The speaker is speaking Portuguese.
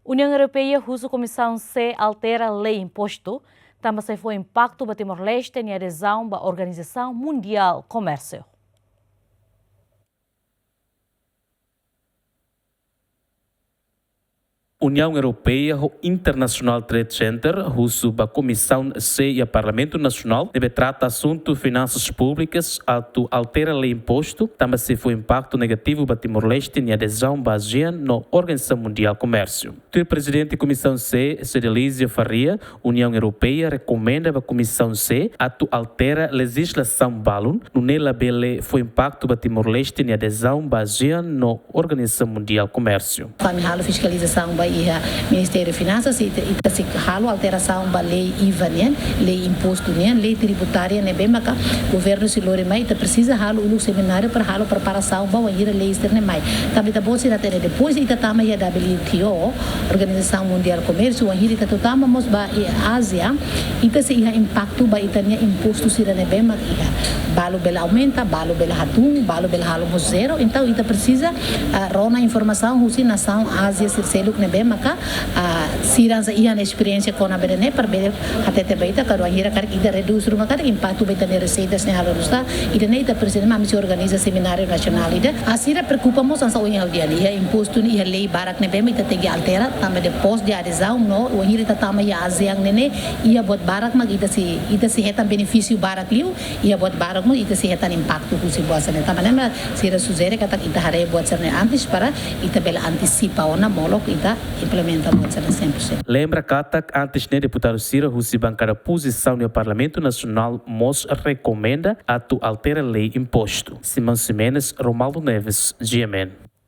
União Europeia usa Comissão C altera lei imposto, também se foi impacto para Timor-Leste em adesão à Organização Mundial Comércio. União Europeia e International Trade Center, russo a Comissão C e o Parlamento Nacional, deve tratar assunto finanças públicas, altera lei imposto, também se foi impacto negativo para Timor-Leste em adesão baseada na Organização Mundial Comércio. O presidente da Comissão C, Cedelísio Faria, União Europeia recomenda a Comissão C altera legislação balun, no nela bele foi impacto para Timor-Leste em adesão baseada na Organização Mundial Comércio. Fiscalização ia Ministério de Finanças e se halo alteração da lei IVA, lei imposto, lei tributária, bem maca governo se lore mais precisa halo o seminário para halo preparação para ir lei externa mais também tá bom se na ter depois e tá mais a WTO Organização Mundial Comércio e tá totamos ba Ásia e tá se ia impacto ba itania imposto se na bem maca balo bela aumenta balo bela hatung balo bela halo zero então ita precisa rona informação husi nação Ásia se seluk bem maka siran sa iyan experiência com a berene para ver até te baita karo ahira kar ida reduz rumah kar impacto baita ne receitas ne halo rusta ida ne ida presidente mami se organiza seminário nacional ida asira preocupamos ansa oin ao dia ia imposto ni lei barak ne bem ita tegi altera também depois de adesão no o ahira tama ia aziang ne ia buat barak mag ida se hetan benefício barak liu ia buat barak mo ida se hetan impacto kusi buasa ne também na sira suzere kata ita hare buat serne antes para ita bela antecipa ona molok ita implementa muito 100%. Lembra que antes de deputado Ciro Russi bancada posição no Parlamento Nacional mos recomenda altera lei imposto. Simão Simenes, Romaldo Neves, GMN.